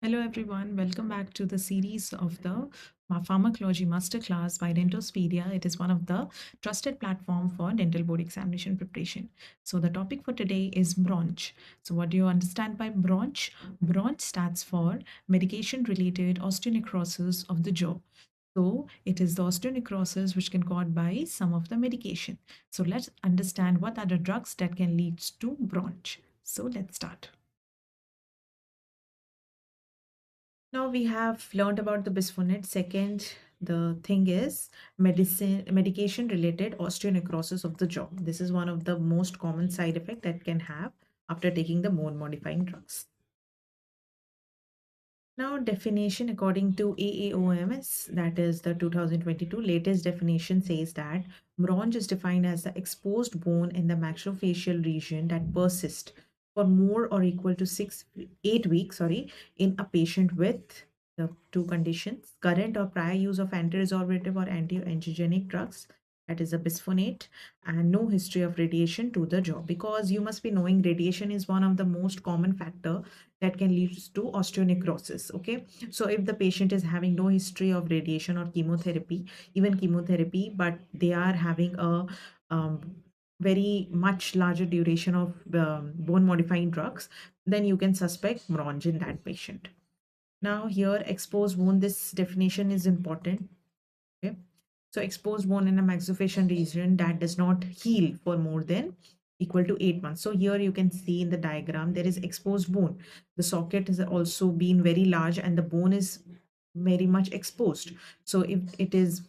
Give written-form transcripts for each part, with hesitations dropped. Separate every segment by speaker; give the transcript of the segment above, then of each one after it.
Speaker 1: Hello everyone, welcome back to the series of the Pharmacology Masterclass by Dentospedia. It is one of the trusted platform for dental board examination preparation. So the topic for today is MRONJ. So what do you understand by MRONJ? MRONJ stands for Medication-Related Osteonecrosis of the jaw. So it is the osteonecrosis which can caused by some of the medication. So let's understand what are the drugs that can lead to MRONJ. So let's start. Now we have learned about the bisphonates. Second, the thing is medication-related osteonecrosis of the jaw. This is one of the most common side effect that can have after taking the bone-modifying drugs. Now, definition according to AAOMS, that is the 2022 latest definition, says that MRONJ is defined as the exposed bone in the maxillofacial region that persists for more or equal to 8 weeks, in a patient with the two conditions: current or prior use of anti-resorptive or antiangiogenic drugs, that is a bisphonate, and no history of radiation to the jaw. Because you must be knowing radiation is one of the most common factor that can lead to osteonecrosis. Okay, so if the patient is having no history of radiation or chemotherapy, even chemotherapy, but they are having a very much larger duration of bone modifying drugs, then you can suspect MRONJ in that patient. Now here, exposed bone, this definition is important. Okay, so exposed bone in a maxillofacial region that does not heal for more than equal to 8 months. So here you can see in the diagram there is exposed bone. The socket has also been very large and the bone is very much exposed. So if it is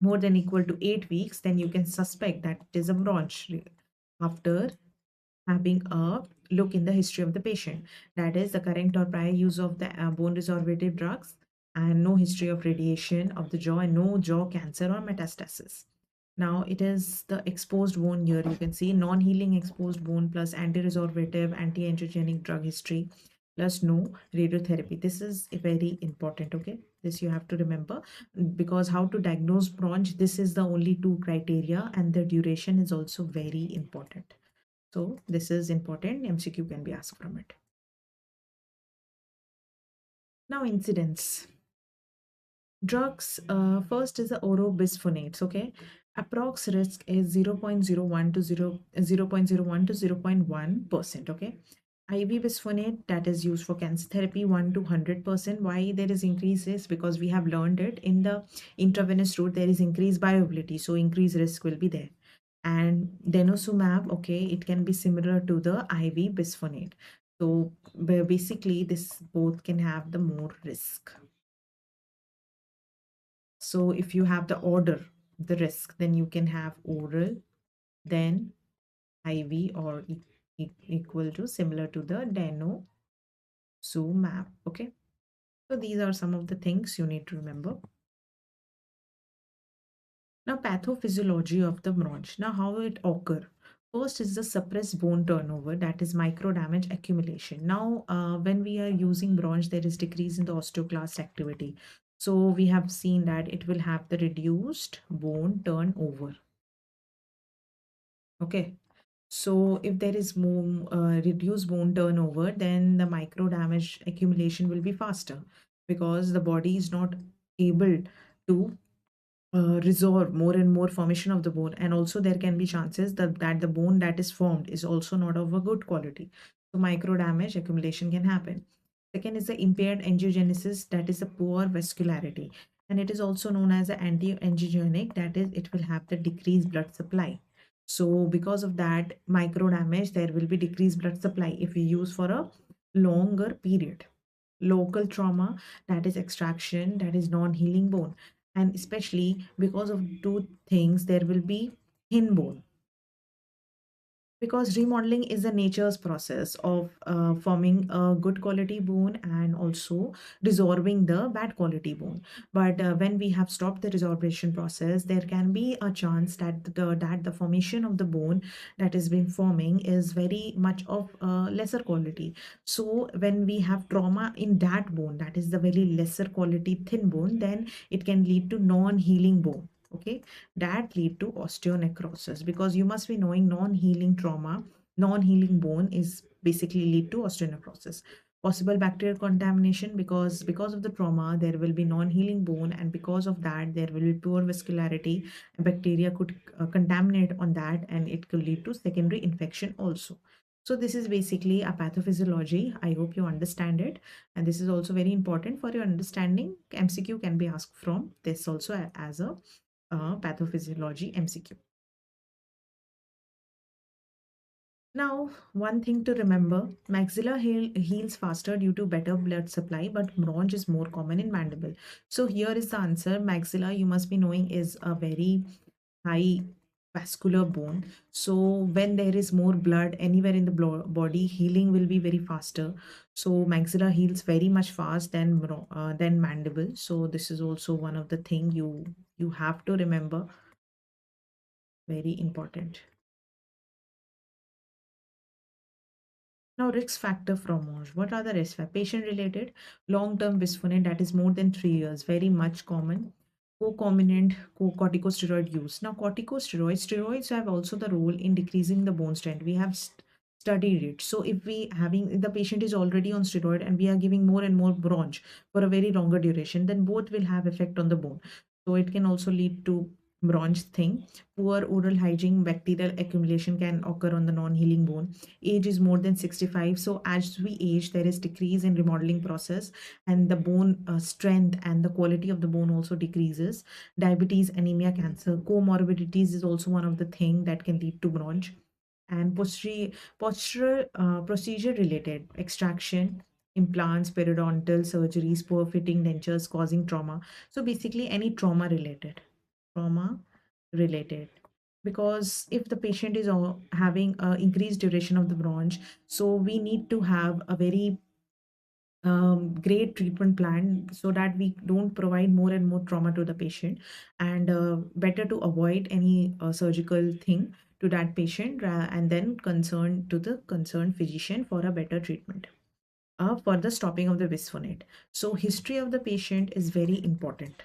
Speaker 1: more than equal to 8 weeks, then you can suspect that it is a MRONJ after having a look in the history of the patient. That is the current or prior use of the bone resorptive drugs, and no history of radiation of the jaw, and no jaw cancer or metastasis. Now it is the exposed bone. Here you can see non-healing exposed bone plus anti-resorptive, anti-angiogenic drug history plus no radiotherapy. This is very important. Okay, this you have to remember, because how to diagnose MRONJ, this is the only two criteria, and the duration is also very important. So this is important. MCQ can be asked from it. Now incidence. Drugs, first is the oro bisphonates. Okay, approx risk is 0.01 to 0.01 to 0.1%. Okay, IV bisphonate, that is used for cancer therapy, 1 to 100%. Why there is increased risk? Because we have learned it in the intravenous route, there is increased viability, so increased risk will be there. And denosumab, okay, it can be similar to the IV bisphonate. So basically this both can have the more risk. So if you have the order, the risk, then you can have oral, then IV, or equal to similar to the denosumab. Okay, so these are some of the things you need to remember. Now, pathophysiology of the MRONJ. Now, how it occur? First is the suppressed bone turnover, that is micro damage accumulation. Now, when we are using MRONJ, there is decrease in the osteoclast activity. So we have seen that it will have the reduced bone turnover. Okay. So if there is more reduced bone turnover, then the micro damage accumulation will be faster, because the body is not able to resolve more and more formation of the bone, and also there can be chances that the bone that is formed is also not of a good quality. So micro damage accumulation can happen. Second is the impaired angiogenesis, that is a poor vascularity, and it is also known as the antiangiogenic, that is it will have the decreased blood supply. So because of that micro damage, there will be decreased blood supply if we use for a longer period. Local trauma, that is extraction, that is non-healing bone, and especially because of two things, there will be thin bone, because remodeling is a nature's process of forming a good quality bone and also resorbing the bad quality bone. But when we have stopped the resorption process, there can be a chance that the formation of the bone that is been forming is very much of lesser quality. So when we have trauma in that bone, that is the very lesser quality thin bone, then it can lead to non-healing bone. Okay, that lead to osteonecrosis, because you must be knowing non-healing trauma, non-healing bone is basically lead to osteonecrosis. Possible bacterial contamination, because of the trauma there will be non-healing bone, and because of that there will be poor vascularity. Bacteria could contaminate on that, and it could lead to secondary infection also. So this is basically a pathophysiology. I hope you understand it, and this is also very important for your understanding. MCQ can be asked from this also as a pathophysiology MCQ. Now, one thing to remember, maxilla heals faster due to better blood supply, but MRONJ is more common in mandible. So here is the answer. Maxilla, you must be knowing, is a very high vascular bone. So when there is more blood anywhere in the body, healing will be very faster. So maxilla heals very much fast than mandible. So this is also one of the thing you have to remember. Very important. Now, risk factor from MONJ. What are the risk factors? Patient-related, long-term bisphonate, that is more than 3 years, very much common. Concomitant corticosteroid use. Now, steroids have also the role in decreasing the bone strength. We have studied it. So, if the patient is already on steroid and we are giving more and more MRONJ for a very longer duration, then both will have effect on the bone. So, it can also lead to MRONJ thing. Poor oral hygiene, bacterial accumulation can occur on the non-healing bone. Age is more than 65, so as we age there is decrease in remodeling process, and the bone strength and the quality of the bone also decreases. Diabetes, anemia, cancer, comorbidities is also one of the thing that can lead to bronch. And postural procedure related, extraction, implants, periodontal surgeries, poor fitting dentures causing trauma. So basically any trauma related, because if the patient is having a increased duration of the bronch, so we need to have a very great treatment plan so that we don't provide more and more trauma to the patient, and better to avoid any surgical thing to that patient, and then concern to the concerned physician for a better treatment for the stopping of the bisphonate. So history of the patient is very important.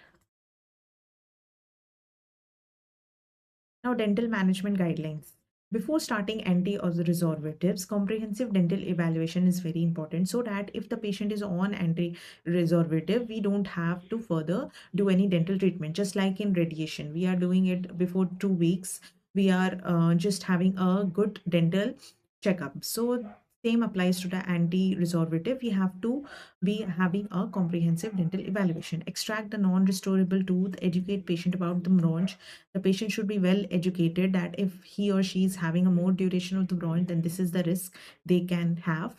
Speaker 1: Now, dental management guidelines. Before starting anti or the resorbatives, comprehensive dental evaluation is very important, so that if the patient is on anti-resorbative, we don't have to further do any dental treatment. Just like in radiation, we are doing it before 2 weeks. We are just having a good dental checkup. So same applies to the anti-resorbative. We have to be having a comprehensive dental evaluation. Extract the non-restorable tooth. Educate patient about the MRONJ. The patient should be well educated that if he or she is having a more duration of the bronch, then this is the risk they can have.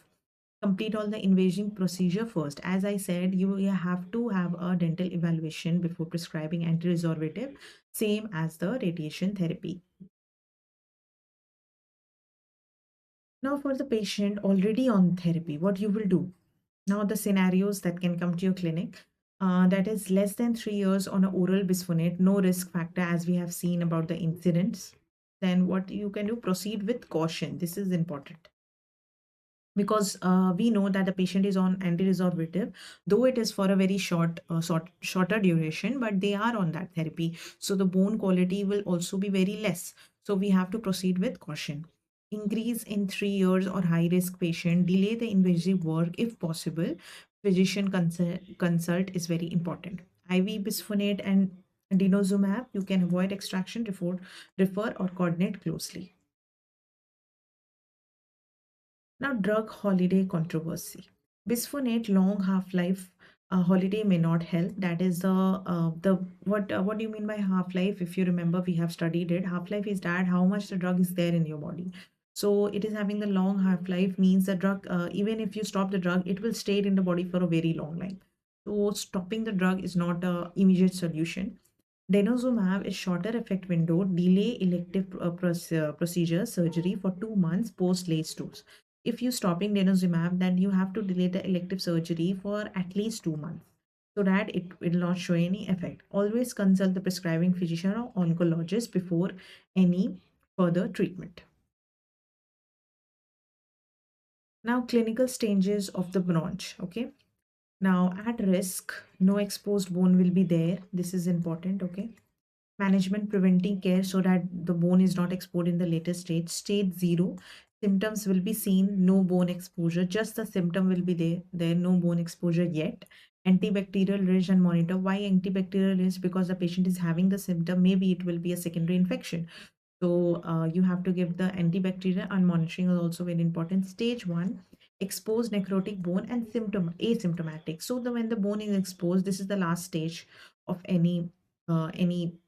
Speaker 1: Complete all the invasive procedure first. As I said, you have to have a dental evaluation before prescribing anti-resorbative, same as the radiation therapy. Now, for the patient already on therapy, what you will do? Now, the scenarios that can come to your clinic, that is less than 3 years on an oral bisphonate, no risk factor, as we have seen about the incidents. Then what you can do, proceed with caution. This is important, because we know that the patient is on anti-resorbative, though it is for a very shorter duration, but they are on that therapy. So the bone quality will also be very less. So we have to proceed with caution. Increase in 3 years or high risk patient, delay the invasive work if possible. Physician consult is very important. IV bisphonate and denosumab, you can avoid extraction, refer or coordinate closely. Now, drug holiday controversy. Bisphonate long half-life, holiday may not help. That is the what do you mean by half-life? If you remember, we have studied it. Half-life is that how much the drug is there in your body. So it is having the long half-life, means the drug, even if you stop the drug, it will stay in the body for a very long time. So stopping the drug is not a immediate solution. Denosumab is shorter effect window, delay elective procedure surgery for 2 months post late dose. If you stopping denosumab, then you have to delay the elective surgery for at least 2 months, so that it will not show any effect. Always consult the prescribing physician or oncologist before any further treatment. Now, clinical stages of the bronch. Okay. Now, at risk, no exposed bone will be there. This is important. Okay. Management, preventing care so that the bone is not exposed in the later stage. Stage 0, Symptoms will be seen, no bone exposure, just the symptom will be there, no bone exposure yet. Antibacterial regimen monitor. Why antibacterial is? Because the patient is having the symptom, maybe it will be a secondary infection. So you have to give the antibacterial, and monitoring is also very important. Stage one, exposed necrotic bone and symptom asymptomatic. So when the bone is exposed, this is the last stage of any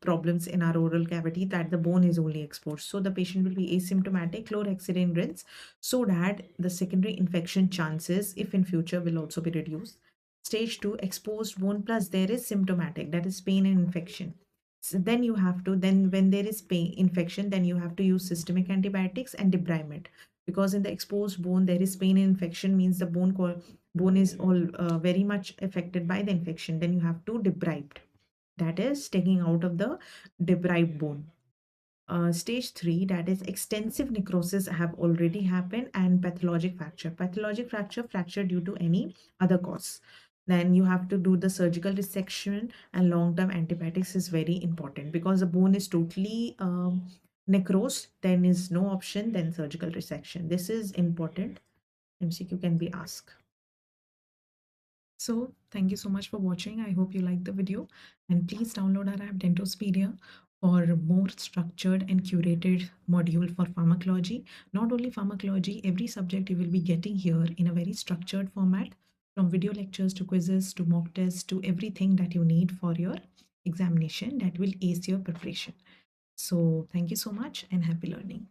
Speaker 1: problems in our oral cavity, that the bone is only exposed. So the patient will be asymptomatic, chlorhexidine rinse, so that the secondary infection chances, if in future, will also be reduced. Stage two, exposed bone plus there is symptomatic, that is pain and infection. So then you have to, then when there is pain infection, then you have to use systemic antibiotics and debridement, because in the exposed bone there is pain and infection, means the bone is all very much affected by the infection. Then you have to debride, that is taking out of the debride bone. Stage 3, that is extensive necrosis have already happened, and pathologic fracture due to any other cause. Then you have to do the surgical resection, and long-term antibiotics is very important, because the bone is totally necrosed, then is no option, then surgical resection. This is important. MCQ can be asked. So thank you so much for watching. I hope you liked the video, and please download our app Dentospedia for more structured and curated module for pharmacology. Not only pharmacology, every subject you will be getting here in a very structured format, from video lectures to quizzes to mock tests to everything that you need for your examination that will ace your preparation. So thank you so much and happy learning.